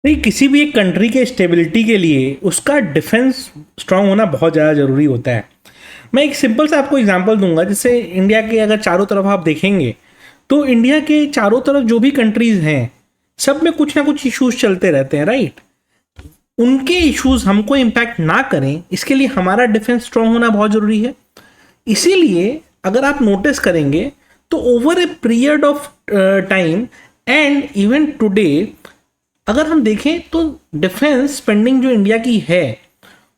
नहीं, किसी भी एक कंट्री के स्टेबिलिटी के लिए उसका डिफेंस स्ट्रांग होना बहुत ज़्यादा ज़रूरी होता है। मैं एक सिंपल सा आपको एग्जांपल दूंगा। जैसे इंडिया के अगर चारों तरफ आप देखेंगे तो इंडिया के चारों तरफ जो भी कंट्रीज हैं सब में कुछ ना कुछ इश्यूज चलते रहते हैं, राइट। उनके इश्यूज हमको इम्पैक्ट ना करें इसके लिए हमारा डिफेंस स्ट्रांग होना बहुत ज़रूरी है। इसीलिए अगर आप नोटिस करेंगे तो over a period of time and even today अगर हम देखें तो डिफेंस स्पेंडिंग जो इंडिया की है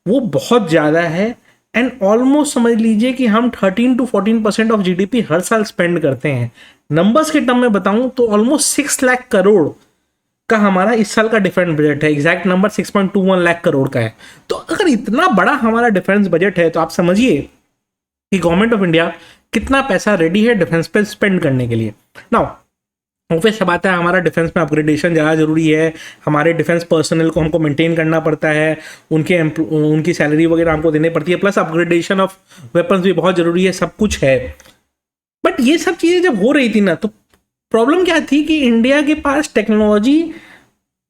वो बहुत ज़्यादा है। एंड ऑलमोस्ट समझ लीजिए कि हम 13 to 14% ऑफ जीडीपी हर साल स्पेंड करते हैं। नंबर्स के टर्म में बताऊं तो ऑलमोस्ट 6 लाख करोड़ का हमारा इस साल का डिफेंस बजट है। एग्जैक्ट नंबर 6.21 लाख करोड़ का है। तो अगर इतना बड़ा हमारा डिफेंस बजट है तो आप समझिए कि गवर्नमेंट ऑफ इंडिया कितना पैसा रेडी है डिफेंस पे स्पेंड करने के लिए। नाउ ऑब्वियस बात है हमारा डिफेंस में अपग्रेडेशन ज़्यादा ज़रूरी है। हमारे डिफेंस पर्सनल को हमको मेंटेन करना पड़ता है, उनकी सैलरी वगैरह हमको देनी पड़ती है, प्लस अपग्रेडेशन ऑफ वेपन्स भी बहुत ज़रूरी है, सब कुछ है। बट ये सब चीज़ें जब हो रही थी ना तो प्रॉब्लम क्या थी कि इंडिया के पास टेक्नोलॉजी,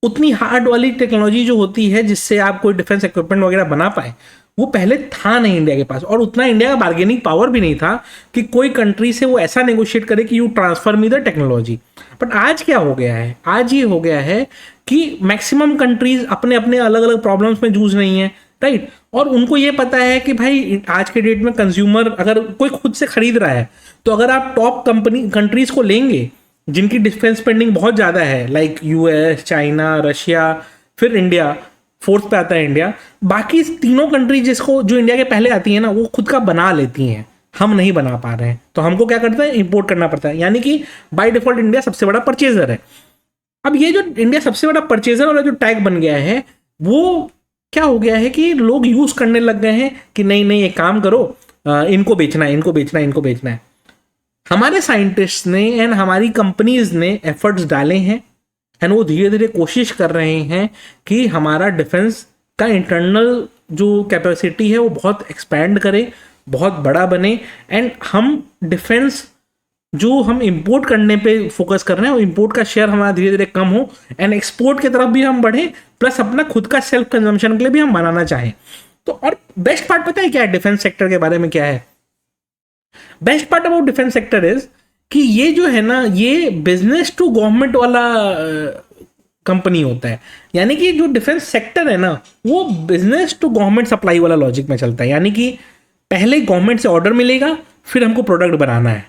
उतनी हार्ड वाली टेक्नोलॉजी जो होती है जिससे आप कोई डिफेंस इक्विपमेंट वगैरह बना पाए वो पहले था नहीं इंडिया के पास। और उतना इंडिया का बार्गेनिंग पावर भी नहीं था कि कोई कंट्री से वो ऐसा नेगोशिएट करे कि you transfer me the technology. But आज क्या हो गया है, आज ये हो गया है कि मैक्सिमम कंट्रीज अपने अपने अलग अलग प्रॉब्लम्स में जूझ रही हैं, राइट। और उनको ये पता है कि भाई आज के डेट में कंज्यूमर अगर कोई खुद से खरीद रहा है तो अगर आप टॉप कंट्रीज को लेंगे जिनकी डिफेंस स्पेंडिंग बहुत ज़्यादा है, लाइक यूएस, चाइना, रशिया, फिर इंडिया, फोर्थ पे आता है इंडिया। बाकी तीनों कंट्री जिसको जो इंडिया के पहले आती है ना वो खुद का बना लेती हैं, हम नहीं बना पा रहे हैं तो हमको क्या करता है, इंपोर्ट करना पड़ता है। यानी कि बाय डिफॉल्ट इंडिया सबसे बड़ा परचेजर है। अब ये जो इंडिया सबसे बड़ा परचेजर वाला जो टैग बन गया है वो क्या हो गया है कि लोग यूज करने लग गए हैं कि नहीं नहीं एक काम करो, इनको बेचना है, इनको बेचना है, इनको बेचना है। हमारे साइंटिस्ट ने एंड हमारी कंपनीज ने एफर्ट्स डाले हैं एंड वो धीरे धीरे कोशिश कर रहे हैं कि हमारा डिफेंस का इंटरनल जो कैपेसिटी है वो बहुत एक्सपैंड करे, बहुत बड़ा बने। एंड हम डिफेंस जो हम इंपोर्ट करने पे फोकस कर रहे हैं वो इंपोर्ट का शेयर हमारा धीरे धीरे कम हो एंड एक्सपोर्ट की तरफ भी हम बढ़े, प्लस अपना खुद का सेल्फ कंजम्पशन के लिए भी हम बनाना चाहें। तो और बेस्ट पार्ट पता है क्या है डिफेंस सेक्टर के बारे में क्या है? Best part about defence sector is कि ये जो है ना ये बिजनेस टू गवर्नमेंट वाला कंपनी होता है। यानी कि जो डिफेंस सेक्टर है ना वो बिजनेस टू गवर्नमेंट सप्लाई वाला लॉजिक में चलता है। यानी कि पहले गवर्नमेंट से ऑर्डर मिलेगा फिर हमको प्रोडक्ट बनाना है,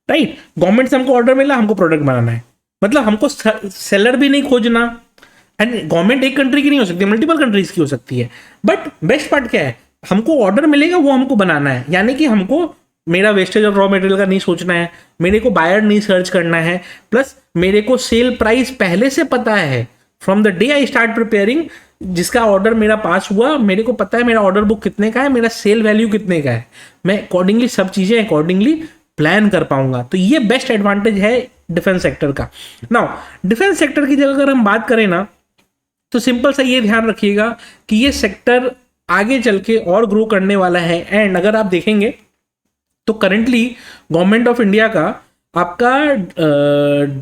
राइट। गवर्नमेंट से हमको ऑर्डर मिला, हमको प्रोडक्ट बनाना है, मतलब हमको सेलर भी नहीं खोजना। एंड गवर्नमेंट एक कंट्री की नहीं हो सकती, मल्टीपल कंट्रीज की हो सकती है। बट बेस्ट पार्ट क्या है, हमको ऑर्डर मिलेगा वो हमको बनाना है। यानी कि हमको मेरा वेस्टेज ऑफ रॉ मटेरियल का नहीं सोचना है, मेरे को बायर नहीं सर्च करना है, प्लस मेरे को सेल प्राइस पहले से पता है। From the day I start preparing, जिसका ऑर्डर मेरा पास हुआ मेरे को पता है मेरा ऑर्डर बुक कितने का है, मेरा सेल वैल्यू कितने का है, मैं अकॉर्डिंगली सब चीज़ें अकॉर्डिंगली प्लान कर पाऊंगा। तो ये बेस्ट एडवांटेज है डिफेंस सेक्टर का। नाउ डिफेंस सेक्टर की जगह अगर हम बात करें ना तो सिंपल सा ये ध्यान रखिएगा कि ये सेक्टर आगे चल के और ग्रो करने वाला है। एंड अगर आप देखेंगे तो करेंटली गवर्नमेंट ऑफ इंडिया का आपका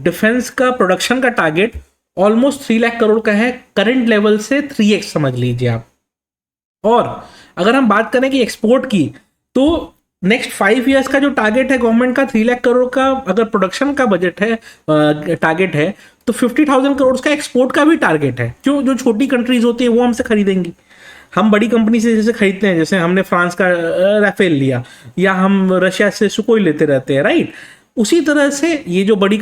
डिफेंस का प्रोडक्शन का टारगेट ऑलमोस्ट 3 लाख करोड़ का है, करंट लेवल से 3x समझ लीजिए आप। और अगर हम बात करें कि एक्सपोर्ट की तो नेक्स्ट 5 ईयर्स का जो टारगेट है गवर्नमेंट का 3 लाख करोड़ का अगर प्रोडक्शन का बजट है, टारगेट है, तो 50,000 करोड़ का एक्सपोर्ट का भी टारगेट है। जो जो छोटी कंट्रीज होती है वो हमसे खरीदेंगी। हम बड़ी कंपनी से जैसे खरीदते हैं, जैसे हमने फ्रांस का राफेल लिया या हम रशिया से सुकोई लेते रहते हैं, राइट। उसी तरह से ये जो बड़ी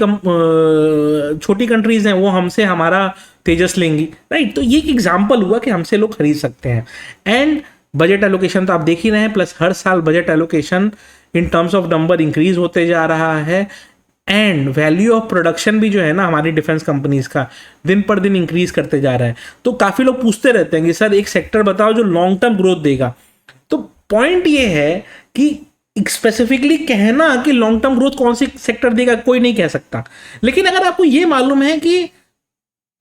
छोटी कंट्रीज हैं वो हमसे हमारा तेजस लेंगी, राइट। तो ये एक एग्जाम्पल हुआ कि हमसे लोग खरीद सकते हैं। एंड बजट एलोकेशन तो आप देख ही रहे हैं, प्लस हर साल budget allocation in terms of number increase होते जा रहा है। एंड वैल्यू ऑफ प्रोडक्शन भी जो है ना हमारी डिफेंस कंपनीज का दिन पर दिन इंक्रीज करते जा रहा है। तो काफ़ी लोग पूछते रहते हैं कि सर एक सेक्टर बताओ जो लॉन्ग टर्म ग्रोथ देगा। तो पॉइंट ये है कि स्पेसिफिकली कहना कि लॉन्ग टर्म ग्रोथ कौन सी सेक्टर देगा कोई नहीं कह सकता। लेकिन अगर आपको ये मालूम है कि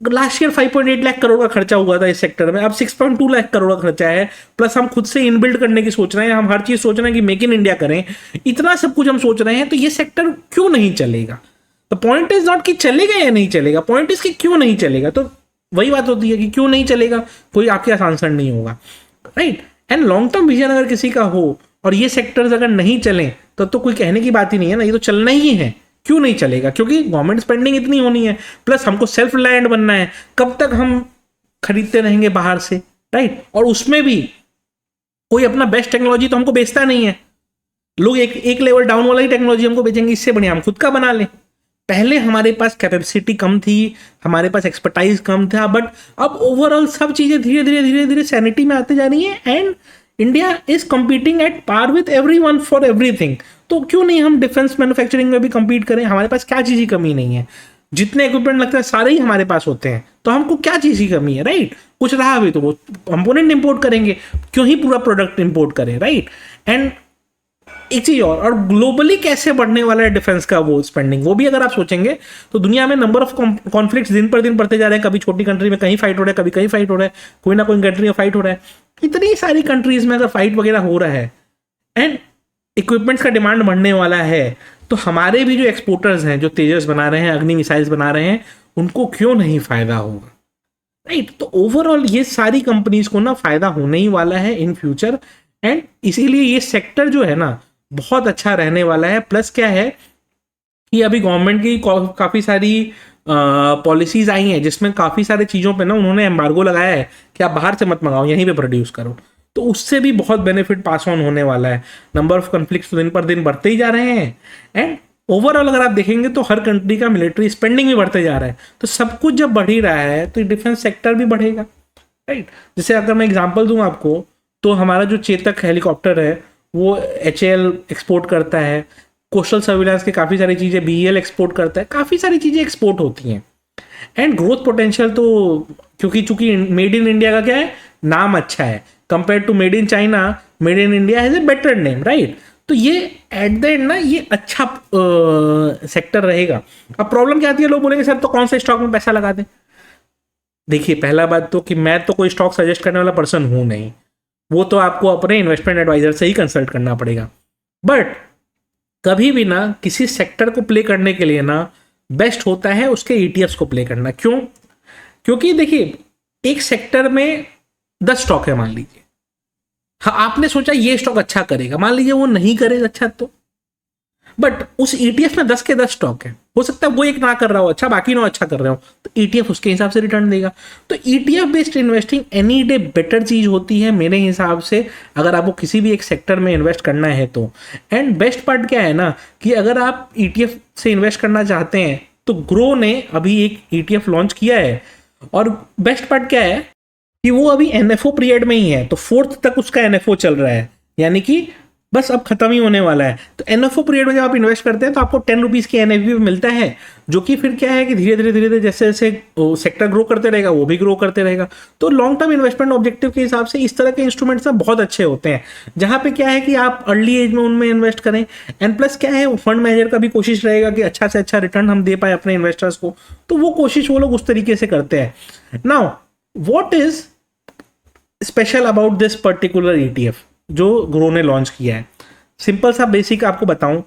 लास्ट ईयर 5.8 लाख करोड़ का खर्चा हुआ था इस सेक्टर में, अब 6.2 लाख करोड़ का खर्चा है, प्लस हम खुद से इनबिल्ड करने की सोच रहे हैं, हम हर चीज सोच रहे हैं कि मेक इन इंडिया करें, इतना सब कुछ हम सोच रहे हैं, तो ये सेक्टर क्यों नहीं चलेगा? द पॉइंट इज नॉट कि चलेगा या नहीं चलेगा, पॉइंट इज कि क्यों नहीं चलेगा। तो वही बात होती है कि क्यों नहीं चलेगा, कोई आपके पास आंसर नहीं होगा, right. And long term vision अगर किसी का हो और ये सेक्टर्स अगर नहीं चलें तो कोई कहने की बात ही नहीं है ना, ये तो चलना ही है। क्यों नहीं चलेगा? क्योंकि गवर्नमेंट स्पेंडिंग इतनी होनी है, प्लस हमको सेल्फ रिलायंट बनना है। कब तक हम खरीदते रहेंगे बाहर से, राइट। और उसमें भी कोई अपना बेस्ट टेक्नोलॉजी तो हमको बेचता नहीं है, लोग एक लेवल डाउन वाला ही टेक्नोलॉजी हमको बेचेंगे, इससे बढ़िया हम खुद का बना लें। पहले हमारे पास कैपेसिटी कम थी, हमारे पास एक्सपर्टाइज कम था, बट अब ओवरऑल सब चीज़ें धीरे धीरे धीरे धीरे सैनिटी में आते जा रही हैं and India is competing at par with everyone for everything. तो क्यों नहीं हम डिफेंस मैन्युफैक्चरिंग में भी कम्पीट करें? हमारे पास क्या चीज़ की कमी नहीं है, जितने इक्विपमेंट लगता है सारे ही हमारे पास होते हैं, तो हमको क्या चीज़ की कमी है, राइट। कुछ रहा भी तो वो कंपोनेंट इंपोर्ट करेंगे, क्यों ही पूरा प्रोडक्ट इंपोर्ट करें, राइट। एंड एक चीज और ग्लोबली कैसे बढ़ने वाला है डिफेंस का वो स्पेंडिंग, वो भी अगर आप सोचेंगे तो दुनिया में नंबर ऑफ कॉन्फ्लिक्ट्स दिन पर दिन बढ़ते जा रहे हैं। कभी छोटी कंट्री में कहीं फाइट हो रहा है, कभी कहीं फाइट हो रहा है, कोई ना कोई कंट्री में फाइट हो रहा है। इतनी सारी कंट्रीज में अगर फाइट वगैरह हो रहा है एंड इक्विपमेंट्स का डिमांड बढ़ने वाला है, तो हमारे भी जो एक्सपोर्टर्स हैं, जो तेजस बना रहे हैं, अग्नि मिसाइल्स बना रहे हैं, उनको क्यों नहीं फायदा होगा, राइट। तो ओवरऑल ये सारी कंपनीज को ना फायदा होने ही वाला है इन फ्यूचर, एंड इसीलिए ये सेक्टर जो है ना बहुत अच्छा रहने वाला है। प्लस क्या है कि अभी गवर्नमेंट की काफ़ी सारी पॉलिसीज आई हैं जिसमें काफ़ी सारी चीज़ों पे ना उन्होंने एम्बार्गो लगाया है कि आप बाहर से मत मंगाओ, यहीं पे प्रोड्यूस करो। तो उससे भी बहुत बेनिफिट पास ऑन होने वाला है। नंबर ऑफ कन्फ्लिक्ट्स तो दिन पर दिन बढ़ते ही जा रहे हैं एंड ओवरऑल अगर आप देखेंगे तो हर कंट्री का मिलिट्री स्पेंडिंग भी बढ़ते जा रहा है। तो सब कुछ जब बढ़ ही रहा है तो डिफेंस सेक्टर भी बढ़ेगा, राइट। जैसे अगर मैं एग्जांपल दूं आपको, तो हमारा जो चेतक हेलीकॉप्टर है वो HAL एक्सपोर्ट करता है, कोस्टल सर्विलांस की काफ़ी सारी चीज़ें BEL एक्सपोर्ट करता है, काफ़ी सारी चीज़ें एक्सपोर्ट होती हैं। एंड ग्रोथ पोटेंशियल तो क्योंकि चूंकि मेड इन इंडिया का क्या है, नाम अच्छा है compare to made in China, made in India has a better name, right. तो ये एट द एंड ना ये अच्छा सेक्टर रहेगा। अब प्रॉब्लम क्या आती है, लोग बोलेंगे सर तो कौन सा स्टॉक में पैसा लगा दें। देखिए पहला बात तो कि मैं तो कोई स्टॉक सजेस्ट करने वाला पर्सन हूँ नहीं, वो तो आपको अपने इन्वेस्टमेंट एडवाइजर से ही कंसल्ट करना पड़ेगा। बट कभी भी ना किसी सेक्टर को प्ले करने के लिए ना बेस्ट होता है उसके ETFs को प्ले करना। क्यों? क्योंकि देखिए एक सेक्टर में 10 स्टॉक है मान लीजिए, हाँ आपने सोचा ये स्टॉक अच्छा करेगा, मान लीजिए वो नहीं करेगा अच्छा, तो बट उस ETF में 10 के 10 स्टॉक है, हो सकता है वो एक ना कर रहा हो अच्छा, बाकी 9 अच्छा कर रहे हो, तो ETF उसके हिसाब से रिटर्न देगा। तो ETF based investing any day better चीज होती है मेरे हिसाब से, अगर आपको किसी भी एक सेक्टर में इन्वेस्ट करना है तो। एंड बेस्ट पार्ट क्या है ना कि अगर आप ETF से इन्वेस्ट करना चाहते हैं तो ग्रो ने अभी एक ETF लॉन्च किया है, और बेस्ट पार्ट क्या है कि वो अभी NFO पीरियड में ही है, तो 4th तक उसका NFO चल रहा है, यानी कि बस अब खत्म ही होने वाला है। तो NFO पीरियड में जब आप इन्वेस्ट करते हैं तो आपको 10 रुपीज़ की NAV मिलता है, जो कि फिर क्या है कि धीरे धीरे जैसे जैसे सेक्टर ग्रो करते रहेगा वो भी ग्रो करते रहेगा। तो लॉन्ग टर्म इन्वेस्टमेंट ऑब्जेक्टिव के हिसाब से इस तरह के इंस्ट्रूमेंट्स ना बहुत अच्छे होते हैं, जहाँ पे क्या है कि आप अर्ली एज में उनमें इन्वेस्ट करें। एंड प्लस क्या है, फंड मैनेजर का भी कोशिश रहेगा कि अच्छा से अच्छा रिटर्न हम दे पाए अपने इन्वेस्टर्स को, तो वो कोशिश वो लोग उस तरीके से करते हैं। Now what is special about this particular ETF जो ग्रो ने लॉन्च किया है? सिंपल सा बेसिक आपको बताऊं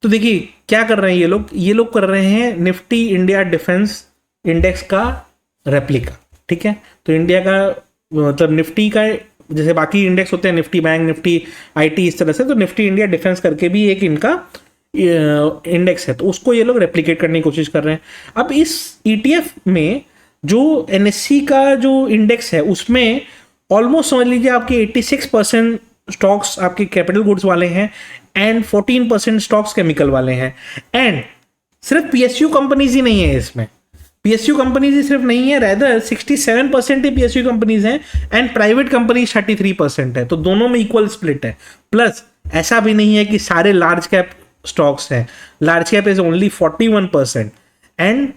तो देखिए क्या कर रहे हैं ये लोग कर रहे हैं निफ्टी इंडिया डिफेंस इंडेक्स का रेप्लिका, ठीक है। तो इंडिया का मतलब निफ्टी का जैसे बाकी इंडेक्स होते हैं, निफ्टी बैंक, निफ्टी IT, इस तरह से, तो निफ्टी इंडिया डिफेंस करके भी एक इनका इंडेक्स है, तो उसको ये लोग रेप्लिकेट करने की कोशिश कर रहे हैं। अब इस ETF में जो NSE का जो इंडेक्स है उसमें ऑलमोस्ट समझ लीजिए आपके 86% स्टॉक्स आपके कैपिटल गुड्स वाले हैं एंड 14% स्टॉक्स केमिकल वाले हैं। एंड सिर्फ PSU कंपनीज ही नहीं है इसमें, PSU कंपनीज ही सिर्फ नहीं है, रेदर 67% ही PSU कंपनीज हैं एंड प्राइवेट कंपनीज 33% है, तो दोनों में इक्वल स्प्लिट है। प्लस ऐसा भी नहीं है कि सारे लार्ज कैप स्टॉक्स हैं, large cap is only 41% and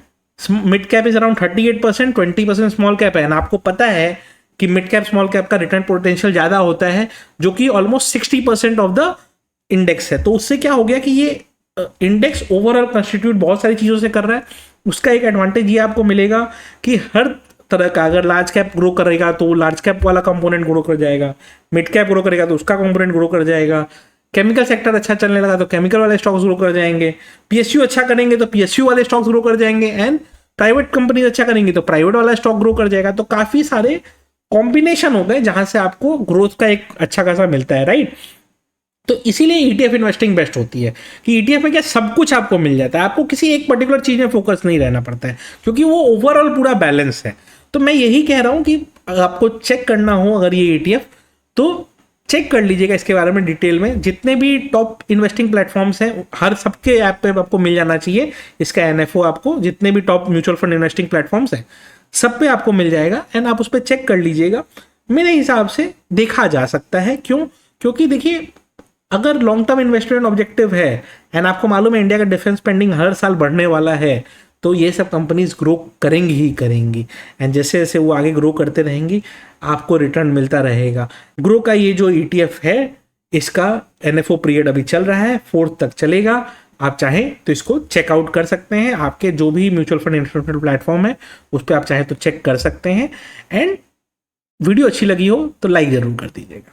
mid cap is around 38%, 20% small cap है। एंड आपको पता है कि मिड कैप स्मॉल कैप का रिटर्न पोटेंशियल ज़्यादा होता है, जो कि ऑलमोस्ट 60% ऑफ द इंडेक्स है। तो उससे क्या हो गया कि ये इंडेक्स ओवरऑल कंस्टिट्यूट बहुत सारी चीज़ों से कर रहा है। उसका एक एडवांटेज ये आपको मिलेगा कि हर तरह का, अगर लार्ज कैप ग्रो करेगा तो लार्ज कैप वाला कंपोनेंट ग्रो कर जाएगा, मिड कैप ग्रो करेगा तो उसका कंपोनेंट ग्रो कर जाएगा, केमिकल सेक्टर अच्छा चलने लगा तो केमिकल वाले स्टॉक्स ग्रो कर जाएंगे, PSU अच्छा करेंगे तो PSU वाले स्टॉक्स ग्रो कर जाएंगे, एंड प्राइवेट कंपनी अच्छा करेंगी तो प्राइवेट वाला स्टॉक ग्रो कर जाएगा। तो काफी सारे कॉम्बिनेशन हो गए जहां से आपको ग्रोथ का एक अच्छा खासा मिलता है, राइट। तो इसीलिए ईटीएफ इन्वेस्टिंग बेस्ट होती है कि ईटीएफ में क्या सब कुछ आपको मिल जाता है, आपको किसी एक पर्टिकुलर चीज में फोकस नहीं रहना पड़ता है, क्योंकि वो ओवरऑल पूरा बैलेंस है। तो मैं यही कह रहा हूं कि आपको चेक करना हो अगर ये ईटीएफ, तो चेक कर लीजिएगा इसके बारे में डिटेल में। जितने भी टॉप इन्वेस्टिंग प्लेटफॉर्म्स हैं हर सबके ऐप पे आपको मिल जाना चाहिए इसका एनएफओ। आपको जितने भी top mutual fund investing platforms हैं सब पे आपको मिल जाएगा, एंड आप उस पर चेक कर लीजिएगा। मेरे हिसाब से देखा जा सकता है, क्यों, क्योंकि देखिए अगर लॉन्ग टर्म इन्वेस्टमेंट ऑब्जेक्टिव है एंड आपको मालूम है इंडिया का डिफेंस स्पेंडिंग हर साल बढ़ने वाला है, तो ये सब कंपनीज ग्रो करेंगी ही करेंगी, एंड जैसे जैसे वो आगे ग्रो करते रहेंगी आपको रिटर्न मिलता रहेगा। ग्रो का ये जो ईटीएफ है इसका एनएफओ पीरियड अभी चल रहा है, 4th तक चलेगा। आप चाहें तो इसको चेकआउट कर सकते हैं, आपके जो भी म्यूचुअल फंड इन्वेस्टमेंट प्लेटफॉर्म है उस पर आप चाहें तो चेक कर सकते हैं। एंड वीडियो अच्छी लगी हो तो लाइक जरूर कर दीजिएगा।